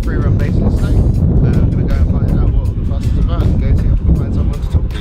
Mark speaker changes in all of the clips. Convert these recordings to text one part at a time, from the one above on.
Speaker 1: free run basis today. We're going to go and find out what the fuss is about and go see if we can find someone to talk to.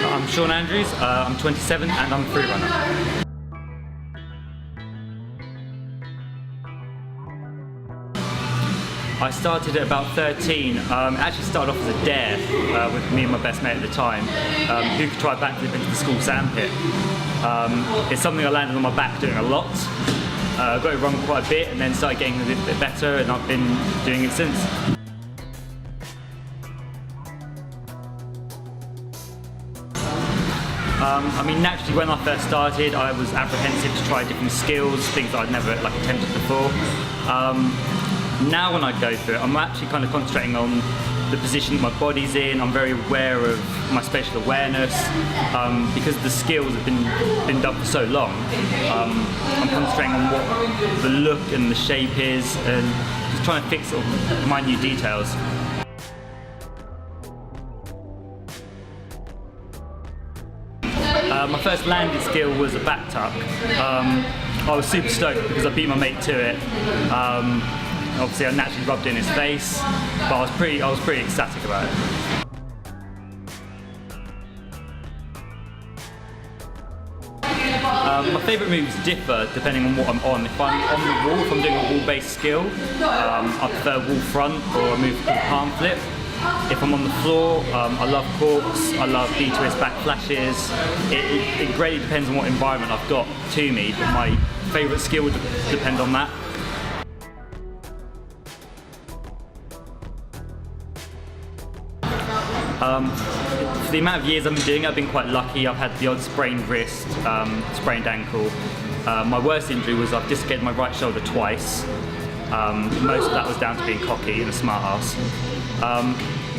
Speaker 2: I'm Sean Andrews, I'm 27 and I'm a freerunner. I started at about 13. It actually started off as a dare with me and my best mate at the time, who could try backflip into the school sandpit. It's something I landed on my back doing a lot. Got it wrong quite a bit and then started getting a little bit better, and I've been doing it since. I mean, naturally when I first started I was apprehensive to try different skills, things that I'd never attempted before. Now when I go through it, I'm actually kind of concentrating on the position that my body's in. I'm very aware of my spatial awareness, because the skills have been done for so long. I'm concentrating on what the look and the shape is, and just trying to fix sort of minute details. My first landed skill was a back tuck. I was super stoked because I beat my mate to it. Obviously I naturally rubbed it in his face, but I was pretty ecstatic about it. My favourite moves differ depending on what I'm on. If I'm on the wall, if I'm doing a wall-based skill, I prefer wall front or a move called palm flip. If I'm on the floor, I love corks, I love D-twist back flashes. It greatly depends on what environment I've got to me, but my favourite skill would depend on that. For the amount of years I've been doing it, I've been quite lucky. I've had the odd sprained wrist, sprained ankle. My worst injury was I've dislocated my right shoulder twice. Most of that was down to being cocky and a smart ass.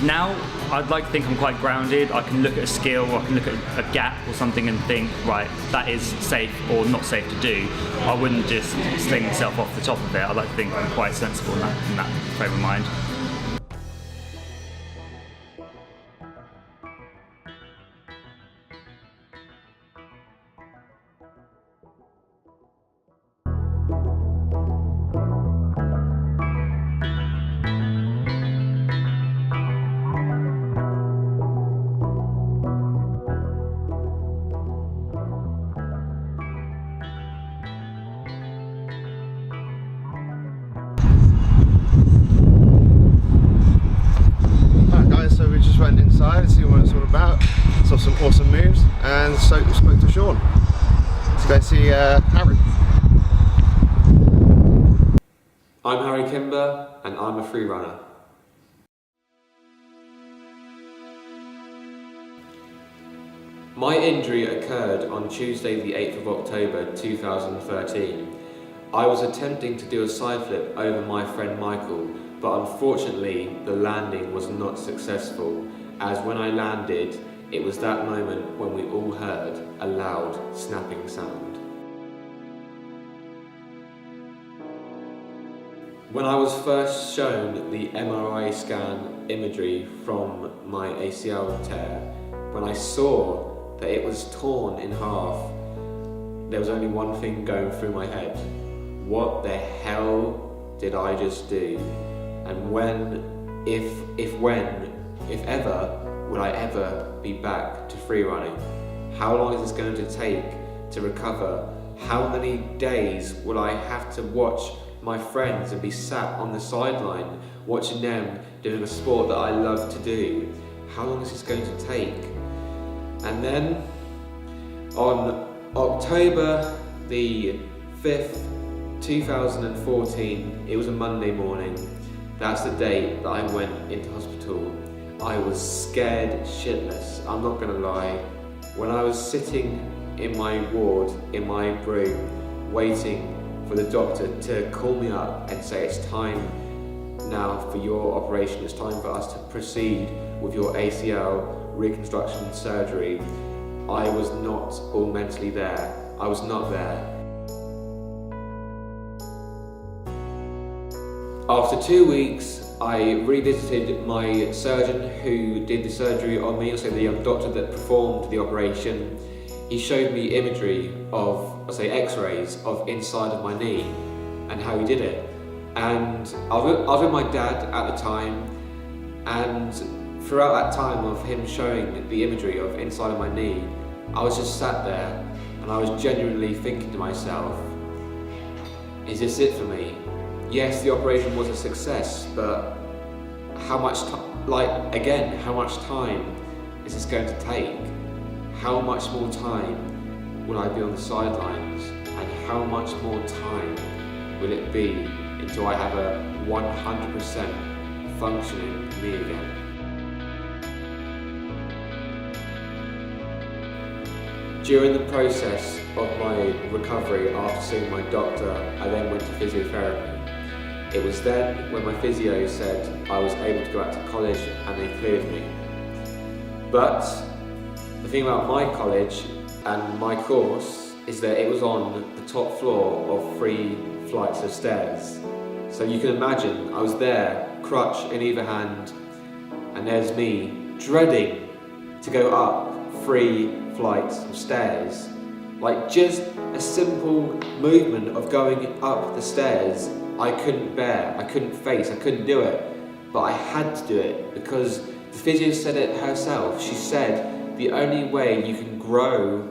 Speaker 2: Now, I'd like to think I'm quite grounded. I can look at a skill, or I can look at a gap or something and think, right, that is safe or not safe to do. I wouldn't just sling myself off the top of it. I like to think I'm quite sensible in that frame of mind.
Speaker 1: So we just went inside to see what it's all about, saw some awesome moves, and spoke to Sean. Let's go see Harry.
Speaker 3: I'm Harry Kimber and I'm a freerunner. My injury occurred on Tuesday the 8th of October 2013. I was attempting to do a side flip over my friend Michael, but unfortunately the landing was not successful, as when I landed it was that moment when we all heard a loud snapping sound. When I was first shown the MRI scan imagery from my ACL tear, when I saw that it was torn in half, there was only one thing going through my head. What the hell did I just do? And when, if ever, will I ever be back to freerunning? How long is this going to take to recover? How many days will I have to watch my friends and be sat on the sideline watching them doing a sport that I love to do? How long is this going to take? And then on October the 5th, 2014, it was a Monday morning. That's the day that I went into hospital. I was scared shitless, I'm not gonna lie. When I was sitting in my ward, in my room, waiting for the doctor to call me up and say it's time now for your operation, it's time for us to proceed with your ACL reconstruction surgery, I was not all mentally there. I was not there. After 2 weeks, I revisited my surgeon who did the surgery on me, also the young doctor that performed the operation. He showed me imagery of, x-rays of inside of my knee and how he did it. And I was with my dad at the time, and throughout that time of him showing the imagery of inside of my knee, I was just sat there and I was genuinely thinking to myself, is this it for me? Yes, the operation was a success, but how much how much time is this going to take? How much more time will I be on the sidelines? And how much more time will it be until I have a 100% functioning me again? During the process of my recovery after seeing my doctor, I then went to physiotherapy. It was then when my physio said I was able to go out to college and they cleared me. But the thing about my college and my course is that it was on the top floor of 3 flights of stairs. So you can imagine I was there, crutch in either hand, and there's me dreading to go up 3 flights of stairs. Like just a simple movement of going up the stairs, I couldn't bear, I couldn't face, I couldn't do it. But I had to do it because the physio said it herself. She said the only way you can grow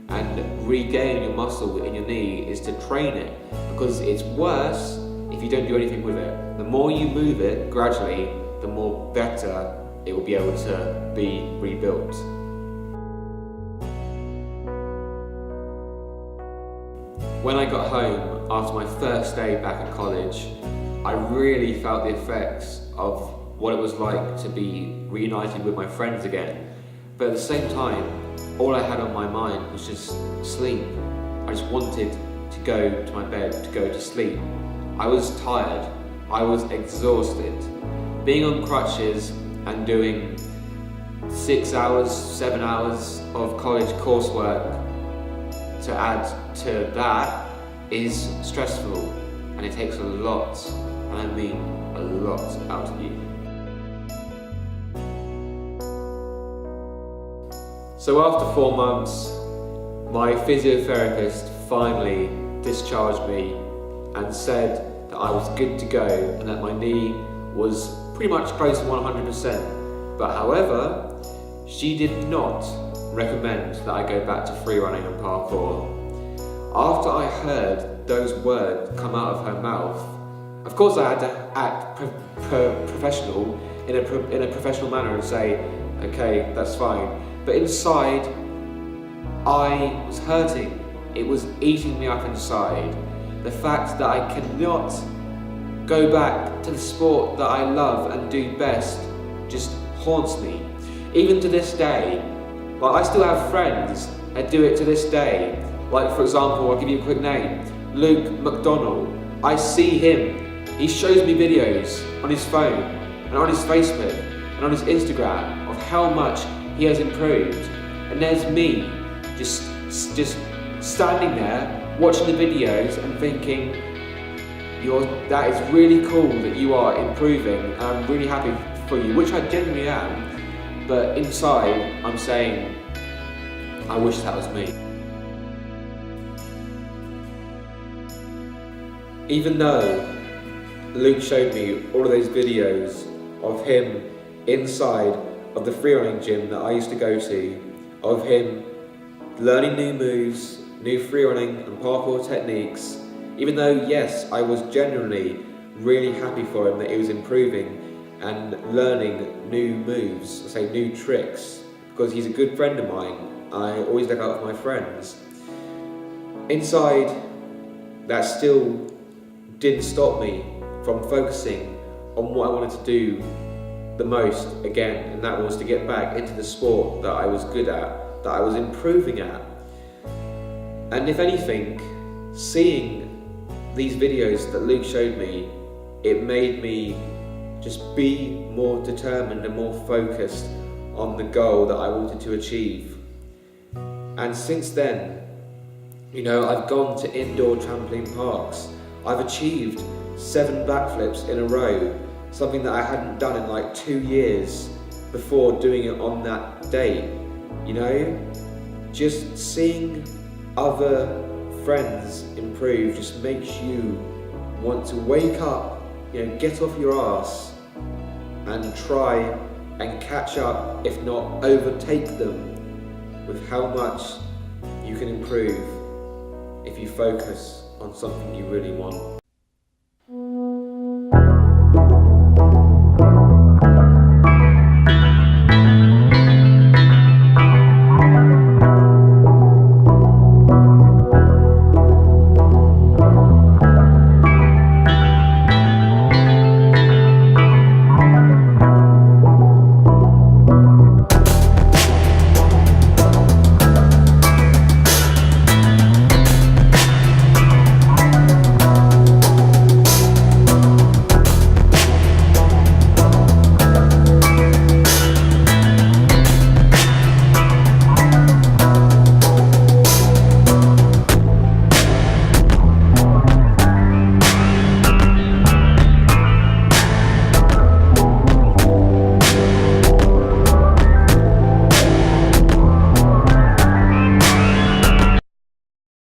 Speaker 3: and regain your muscle in your knee is to train it, because it's worse if you don't do anything with it. The more you move it gradually, the more better it will be able to be rebuilt. When I got home after my first day back at college, I really felt the effects of what it was like to be reunited with my friends again. But at the same time, all I had on my mind was just sleep. I just wanted to go to my bed, to go to sleep. I was tired, I was exhausted. Being on crutches and doing 6 hours, 7 hours of college coursework to add to that is stressful, and it takes a lot, and I mean a lot, out of you. So after 4 months, my physiotherapist finally discharged me and said that I was good to go and that my knee was pretty much close to 100%. But however, she did not recommend that I go back to freerunning and parkour. After I heard those words come out of her mouth, of course I had to act professional in a professional manner and say, okay, that's fine. But inside, I was hurting. It was eating me up inside. The fact that I cannot go back to the sport that I love and do best just haunts me. Even to this day, I still have friends that do it to this day. Like, for example, I'll give you a quick name, Luke McDonald. I see him. He shows me videos on his phone and on his Facebook and on his Instagram of how much he has improved. And there's me, just standing there, watching the videos and thinking, that is really cool that you are improving, and I'm really happy for you, which I genuinely am. But inside, I'm saying, I wish that was me. Even though Luke showed me all of those videos of him inside of the freerunning gym that I used to go to, of him learning new moves, new freerunning and parkour techniques, even though, yes, I was genuinely really happy for him that he was improving and learning new moves, new tricks, because he's a good friend of mine. I always look out for my friends. Inside, that still didn't stop me from focusing on what I wanted to do the most again, and that was to get back into the sport that I was good at, that I was improving at. And if anything, seeing these videos that Luke showed me, it made me just be more determined and more focused on the goal that I wanted to achieve. And since then, you know, I've gone to indoor trampoline parks. I've achieved 7 backflips in a row, something that I hadn't done in like 2 years before doing it on that date. You know, just seeing other friends improve just makes you want to wake up, you know, get off your ass and try and catch up, if not overtake them, with how much you can improve if you focus on something you really want.